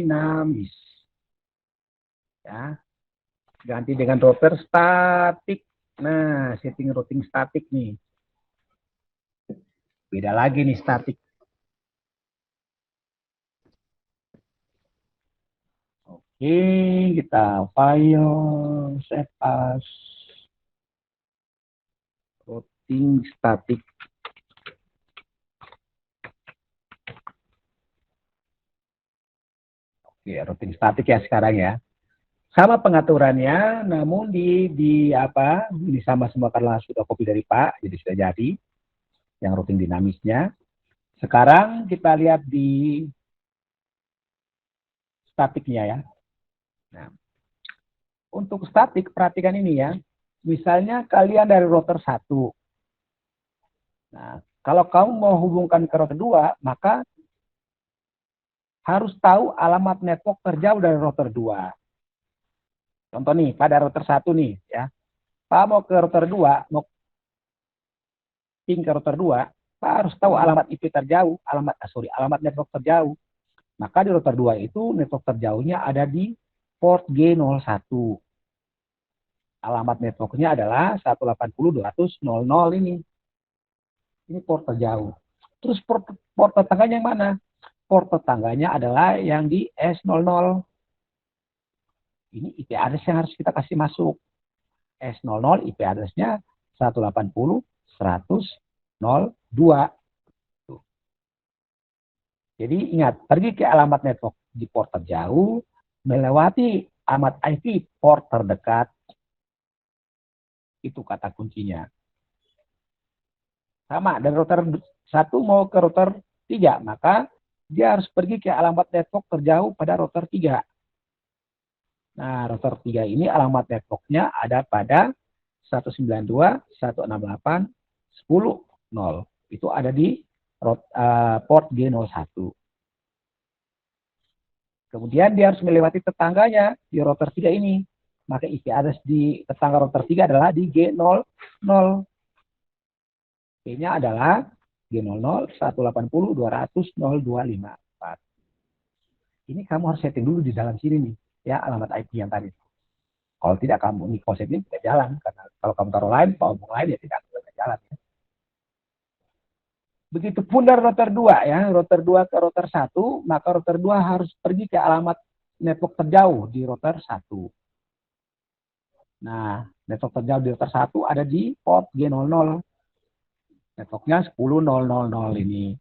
dinamis. Ya, ganti dengan router statik. Nah, setting routing statik nih. Beda lagi nih statik. Oke, kita file save as routing statik. Oke, routing statik ya sekarang ya. Sama pengaturannya, namun di apa? Ini sama semua karena sudah copy dari Pak, jadi sudah jadi yang routing dinamisnya. Sekarang kita lihat di statiknya ya. Nah, untuk statik perhatikan ini ya. Misalnya kalian dari router 1. Nah, kalau kamu mau hubungkan ke router 2, maka harus tahu alamat network terjauh dari router 2. Contoh nih, pada router 1 nih ya. Pak mau ke router 2, mau ping ke router 2, Pak harus tahu alamat IP terjauh, alamat network terjauh. Maka di router 2 itu network terjauhnya ada di port G01. Alamat networknya adalah 180.200.00 ini. Ini port terjauh. Terus port tetangganya yang mana? Port tetangganya adalah yang di S00. Ini IP address yang harus kita kasih masuk. S00 IP address-nya 180.100.02. Jadi ingat, pergi ke alamat network di port terjauh, melewati alamat IP port terdekat. Itu kata kuncinya. Sama, dari router 1 mau ke router 3, maka dia harus pergi ke alamat network terjauh pada router 3. Nah, router 3 ini alamat networknya ada pada 192.168.10.0. Itu ada di port G01. Kemudian dia harus melewati tetangganya di router 3 ini. Maka IP address di tetangga router 3 adalah di G00. P-nya adalah G00 180.200.0.254. Ini kamu harus setting dulu di dalam sini nih, ya alamat IP yang tadi. Kalau tidak kamu ini konsepnya tidak jalan, karena kalau kamu taruh lain, ngomong lain ya tidak jalan. Ya. Begitupun dari router 2 ya, router 2 ke router 1, maka router 2 harus pergi ke alamat network terjauh di router 1. Nah, network terjauh di router 1 ada di port G00. Networknya 10.000 ini,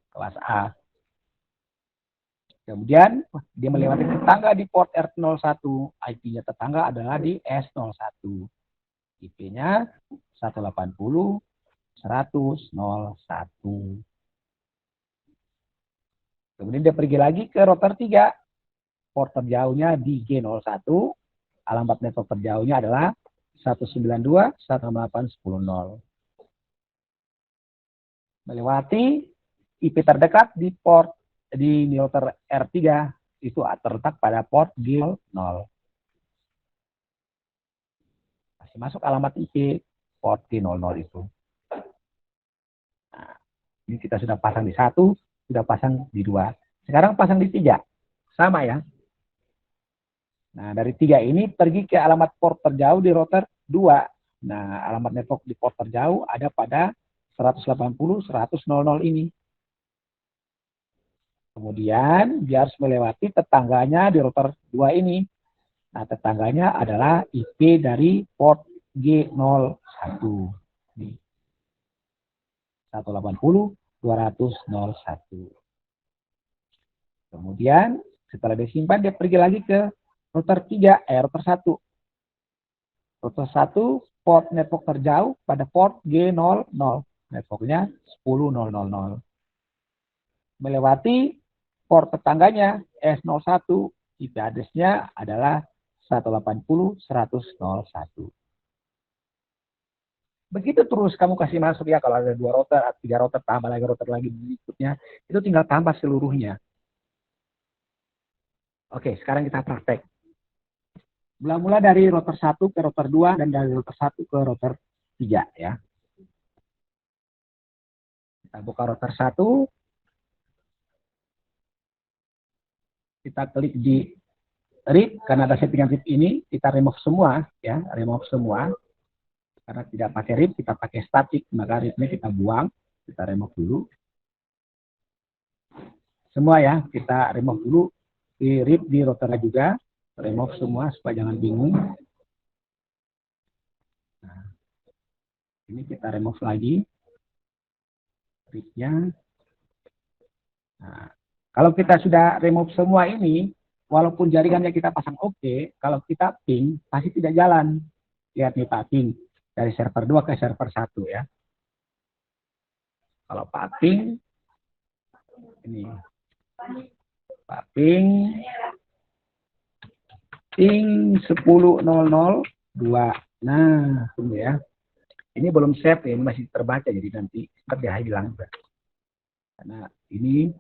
kelas A. Kemudian dia melewati tetangga di port R01. IP-nya tetangga adalah di S01. IP-nya 180.100.01. Kemudian dia pergi lagi ke router 3. Port terjauhnya di G01. Alamat network terjauhnya adalah 192.168.10.0. Melewati IP terdekat di port di router R3 itu terletak pada port G0. Masih masuk alamat IP port G00 itu. Nah, ini kita sudah pasang di 1, sudah pasang di 2. Sekarang pasang di 3. Sama ya. Nah, dari 3 ini pergi ke alamat port terjauh di router 2. Nah, alamat network di port terjauh ada pada 180.100.00 ini. Kemudian dia harus melewati tetangganya di router 2 ini. Nah, tetangganya adalah IP dari port G01. 180.200.01. Kemudian setelah disimpan dia pergi lagi ke router 3, router 1. Router 1 port network terjauh pada port G00. Networknya 10.000. Melewati port tetangganya S01, IP address-nya adalah 180.100.01. Begitu terus kamu kasih masuk ya, kalau ada 2 router, 3 router, tambah lagi router lagi berikutnya, itu tinggal tambah seluruhnya. Oke, sekarang kita praktek. Mula-mula dari router 1 ke router 2 dan dari router 1 ke router 3 ya. Kita buka router 1. kita klik di RIP, karena ada settingan RIP ini, kita remove semua, ya, remove semua. Karena tidak pakai RIP, kita pakai static, maka RIP-nya kita buang, kita remove dulu. Semua ya, kita remove dulu, di RIP, di routernya juga, remove semua supaya jangan bingung. Nah, ini kita remove lagi RIP-nya. Nah, kalau kita sudah remove semua ini, walaupun jaringannya kita pasang oke, kalau kita ping, pasti tidak jalan. Lihat nih Pak, ping dari server 2 ke server 1 ya. Kalau Pak ping, ini Pak ping 10.002. Nah, tunggu ya. Ini belum save ya, ini masih terbaca, jadi nanti dia hilang. Karena ini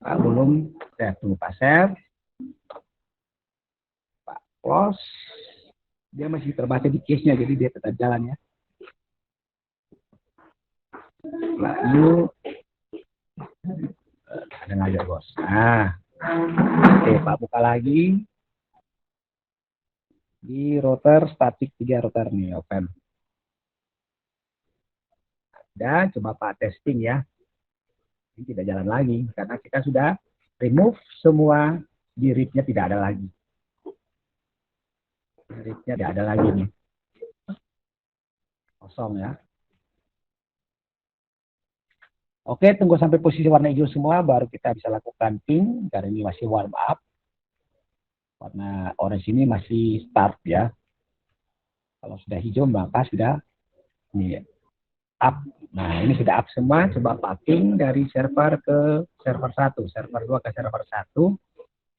belum save. Tunggu Pak save. Pak close. Dia masih terbaca di case-nya, jadi dia tetap jalan ya. Lalu ada ngajar bos. Nah, oke Pak buka lagi di router static 3 router nih open. Dan coba Pak testing ya. Ini tidak jalan lagi karena kita sudah remove semua, di RIP-nya tidak ada lagi. RIP-nya tidak ada lagi nih. Kosong ya. Oke, tunggu sampai posisi warna hijau semua, baru kita bisa lakukan ping, karena ini masih warm up. Warna orange ini masih start ya. Kalau sudah hijau, maka sudah ini up. Nah, ini sudah up semua, coba ping dari server ke server 1, server 2 ke server 1.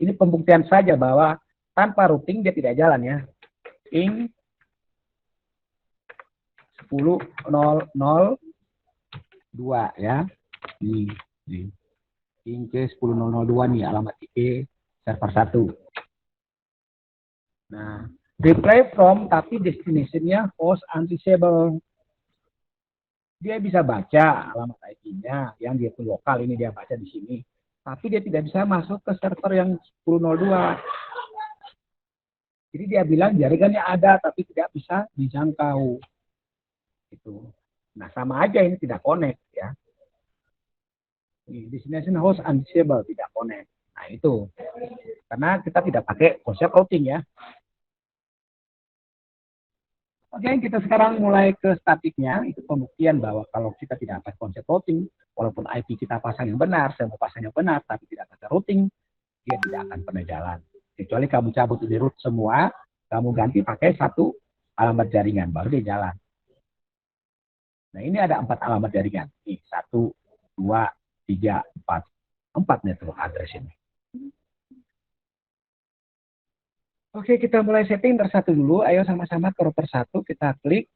Ini pembuktian saja bahwa tanpa routing dia tidak jalan ya. Ping 10.002 ya. Ini ping ke 10.002 nih alamat IP server 1. Nah, reply from tapi destination-nya host undisable. Dia bisa baca alamat IP-nya yang dia pun lokal, ini dia baca di sini. Tapi dia tidak bisa masuk ke server yang 10.02. Jadi dia bilang jaringannya ada tapi tidak bisa dijangkau. Itu. Nah, sama aja ini tidak connect ya. Destination host undisable, tidak connect. Nah, itu. Karena kita tidak pakai konsep routing ya. Oke, kita sekarang mulai ke statiknya. Itu pembuktian bahwa kalau kita tidak pakai konsep routing, walaupun IP kita pasang yang benar, saya mau pasang yang benar, tapi tidak pakai routing, dia tidak akan pernah jalan. Kecuali kamu cabut di root semua, kamu ganti pakai satu alamat jaringan, baru dia jalan. Nah, ini ada 4 alamat jaringan. Nih, 1, 2, 3, 4. 4 network address ini. Oke, kita mulai setting tersatu dulu. Ayo sama-sama ke router 1, kita klik.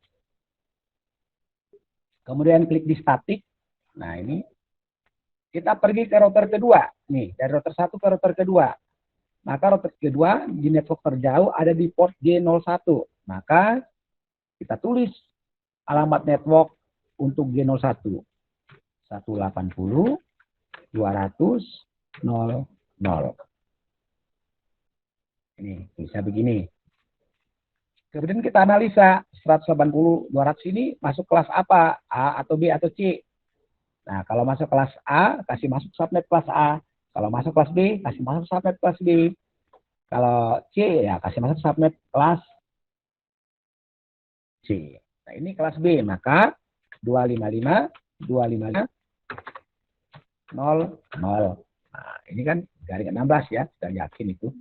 Kemudian klik di static. Nah, ini. Kita pergi ke router kedua. Nih, dari router 1 ke router kedua. Maka router kedua di network terjauh ada di port G01. Maka kita tulis alamat network untuk G01. 180.200.00. Ini bisa begini. Kemudian kita analisa 180.200 ini masuk kelas apa? A atau B atau C? Nah, kalau masuk kelas A, kasih masuk subnet kelas A. Kalau masuk kelas B, kasih masuk subnet kelas B. Kalau C, ya kasih masuk subnet kelas C. Nah, ini kelas B, maka 255.255.00. Nah, ini kan garing 16 ya, sudah yakin itu.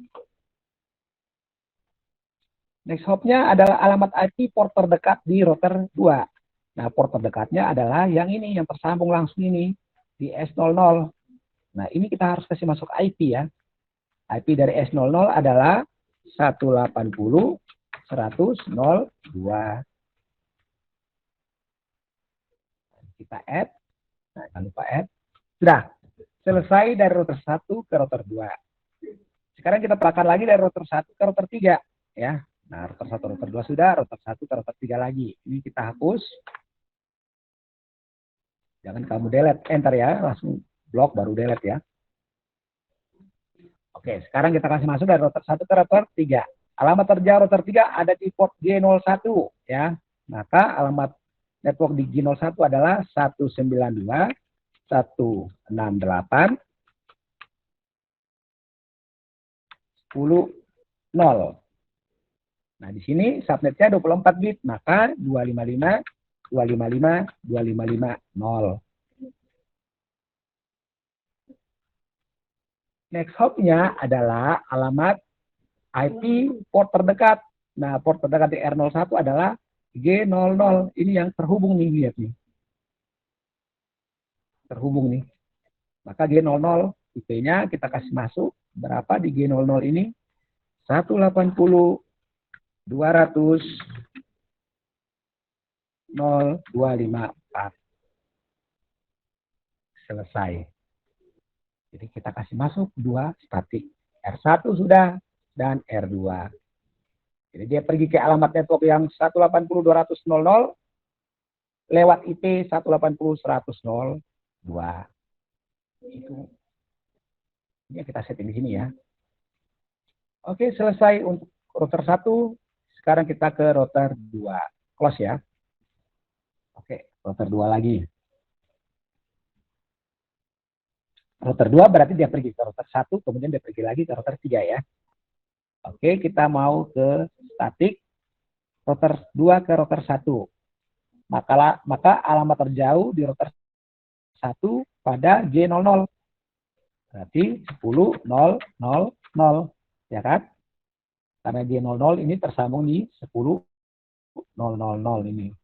Next hop-nya adalah alamat IP port terdekat di router 2. Nah, port terdekatnya adalah yang ini, yang tersambung langsung ini, di S00. Nah, ini kita harus kasih masuk IP ya. IP dari S00 adalah 180.100.02. Kita add. Nah, jangan lupa add. Sudah. Selesai dari router 1 ke router 2. Sekarang kita pelakan lagi dari router 1 ke router 3. Ya. Nah, router 1, router 2 sudah, router 1 ke router 3 lagi. Ini kita hapus. Jangan kamu delete, enter ya, langsung blok baru delete ya. Oke, sekarang kita kasih masuk dari router 1 ke router 3. Alamat terjauh router 3 ada di port G01 ya. Maka alamat network di G01 adalah 192.168.10.0. Nah, di sini subnetnya 24 bit, maka 255.255.255.0. Next hopnya adalah alamat IP port terdekat. Nah, port terdekat di R01 adalah G00. Ini yang terhubung nih, lihat nih. Terhubung nih. Maka G00 IP-nya kita kasih masuk berapa di G00 ini? 180.200.0.254. Selesai. Jadi kita kasih masuk dua statik. R1 sudah dan R2. Jadi dia pergi ke alamat network yang 180.200.0.0 lewat IP 180.100.0.2. Itu ini kita setting di sini ya. Oke, selesai untuk router 1. Sekarang kita ke router 2. Close ya. Oke, router 2 lagi. Router 2 berarti dia pergi ke router 1, kemudian dia pergi lagi ke router 3 ya. Oke, kita mau ke statik router 2 ke router 1. Maka alamat terjauh di router 1 pada G00. Berarti 10.0.0.0 ya kan? Karena G00 ini tersambung di 10.0.0.0 ini.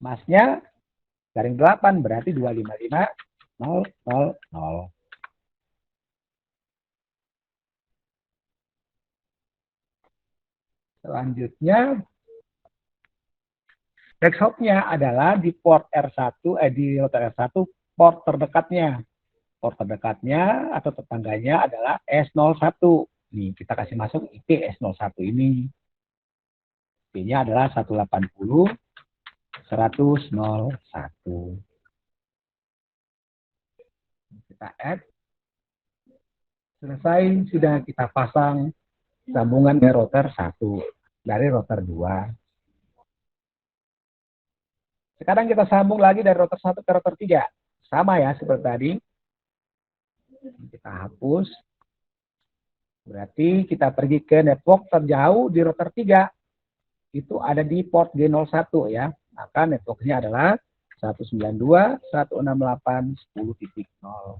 Masnya garing 8 berarti 255.0.0.0. Selanjutnya backshopnya adalah di port R1, di router R1 port terdekatnya. Port terdekatnya atau tetangganya adalah S01. Nih, kita kasih masuk IP S01 ini. IP-nya adalah 180.100.01. Kita add. Selesai, sudah kita pasang sambungan ke router 1 dari router 2. Sekarang kita sambung lagi dari router 1 ke router 3. Sama ya seperti tadi. Kita hapus. Berarti kita pergi ke network terjauh di router 3. Itu ada di port G01 ya. Maka networknya adalah 192.168.10.0.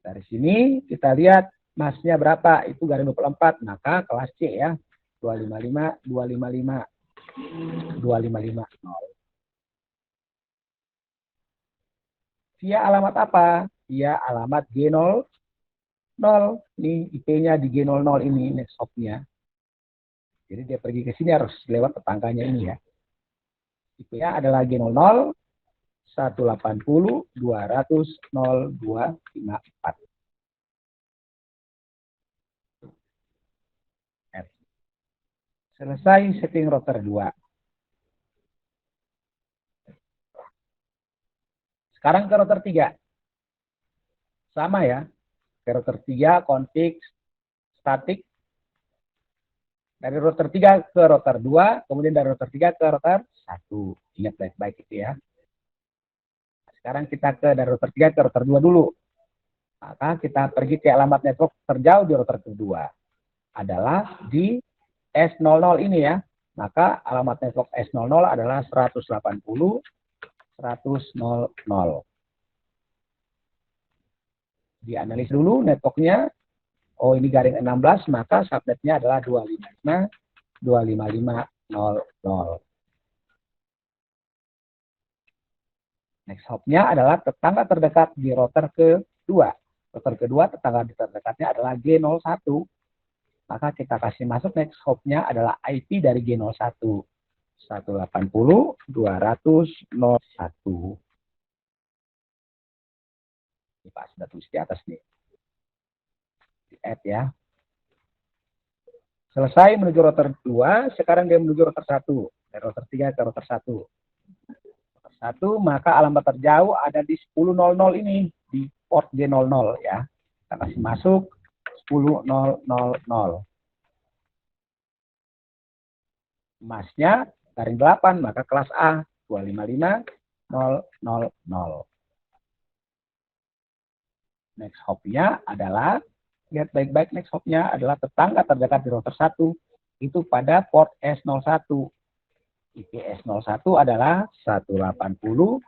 Dari sini kita lihat masnya berapa, itu garing 24, maka kelas C ya, 255, 255, 255, 0. Via alamat apa? Via alamat G00. Nih IP-nya di G00 ini, next hop-nya. Jadi dia pergi ke sini harus lewat tetangganya ini ya. IP-nya adalah G00, 180.200.0.254. Selesai setting router 2. Sekarang ke router 3. Sama ya. Ke router 3 config statik. Dari router 3 ke router 2, kemudian dari router 3 ke router 1. Ingat baik-baik itu ya. Sekarang kita ke dari router 3 ke router 2 dulu. Maka kita pergi ke alamat network terjauh di router kedua. Adalah di S00 ini ya. Maka alamat network S00 adalah 180.100.0. Dianalisis dulu networknya. Oh ini garing 16, maka subnetnya adalah 255.255.0.0. Next hopnya adalah tetangga terdekat di router kedua. Router kedua tetangga terdekatnya adalah G01. Maka kita kasih masuk next hopnya adalah IP dari G01. 180.200.0.1. Ini Pak sudah tulis di atas nih. Di add ya. Selesai menuju router 2, sekarang dia menuju router 1. Dari router 3 ke router 1. Router 1, maka alamat terjauh ada di 10.00 ini, di port J00 ya. Kita kasih masuk 10.000. Masnya garing 8, maka kelas A 255.000. Next hop-nya adalah, lihat baik-baik, next hop-nya adalah tetangga terdekat di router 1, itu pada port S01. IP S01 adalah 180.100.1.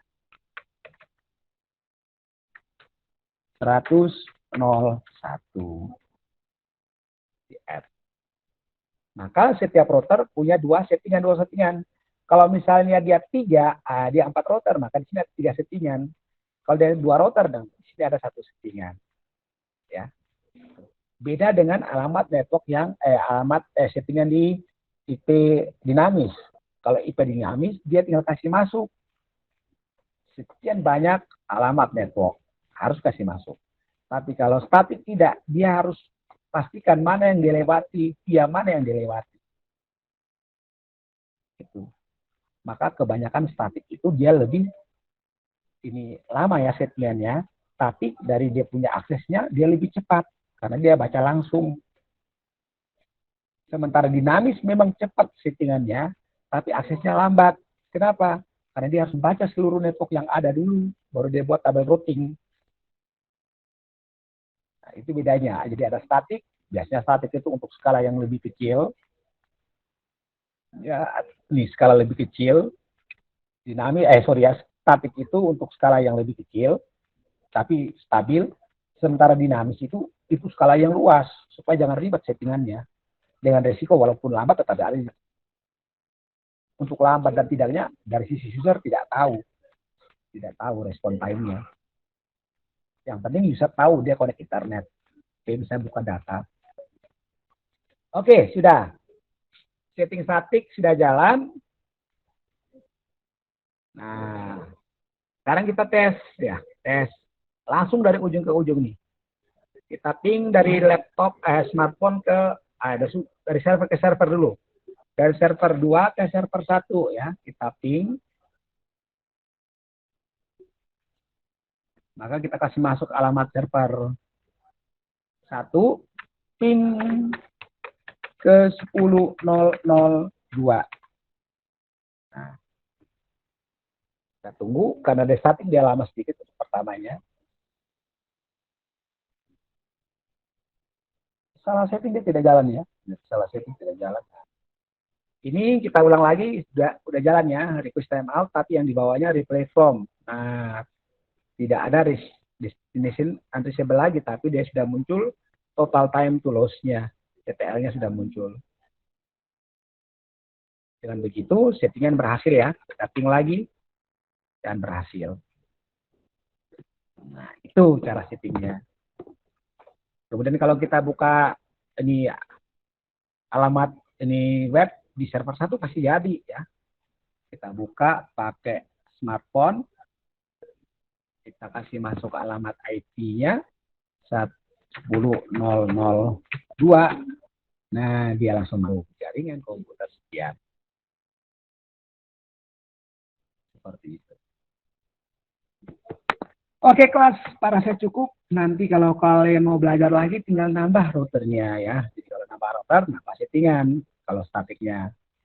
Maka setiap router punya dua settingan. Kalau misalnya dia 3, dia 4 router, maka di sini ada 3 settingan. Kalau dia 2 router, dan di sini ada 1 settingan. Ya. Beda dengan alamat network yang settingan di IP dinamis. Kalau IP dinamis, dia tinggal kasih masuk. Sekian banyak alamat network, harus kasih masuk. Tapi kalau statik tidak, dia harus pastikan mana yang dilewati, via mana yang dilewati. Itu. Maka kebanyakan statik itu dia lebih ini lama ya settingannya, tapi dari dia punya aksesnya dia lebih cepat karena dia baca langsung. Sementara dinamis memang cepat settingannya, tapi aksesnya lambat. Kenapa? Karena dia harus membaca seluruh network yang ada dulu, baru dia buat tabel routing. Nah, itu bedanya. Jadi ada statik, biasanya statik itu untuk skala yang lebih kecil. Ya, ini skala lebih kecil. Statik itu untuk skala yang lebih kecil, tapi stabil. Sementara dinamis itu skala yang luas, supaya jangan ribet settingannya. Dengan resiko walaupun lambat tetap ada. Untuk lambat dan tidaknya dari sisi user tidak tahu respon time-nya. Yang penting user tahu dia connect internet, dia bisa buka data. Oke, sudah. Setting statik sudah jalan. Nah, sekarang kita tes ya, tes langsung dari ujung ke ujung nih. Kita ping dari laptop smartphone ke dari server ke server dulu. Dari server 2 ke server 1 ya, kita ping. Maka kita kasih masuk alamat server 1, ping ke 10.002. Nah, kita tunggu karena ada statik dia lama sedikit untuk pertamanya. Salah setting dia tidak jalan ya. Salah setting tidak jalan. Ini kita ulang lagi, udah jalan ya, request timeout, tapi yang dibawanya replay from. Nah, tidak ada destination untraceable lagi, tapi dia sudah muncul total time to loss-nya. TTL-nya sudah muncul. Dengan begitu, settingan berhasil ya. Kita ping lagi, dan berhasil. Nah, itu cara settingnya. Kemudian kalau kita buka ini alamat ini web di server 1 pasti jadi ya. Kita buka pakai smartphone, kita kasih masuk alamat IP-nya 10.002. Nah, dia langsung masuk jaringan komputer sekian. Seperti itu. Oke kelas, para saya cukup. Nanti kalau kalian mau belajar lagi tinggal nambah routernya ya. Jadi kalau nambah router, nambah settingan kalau statiknya.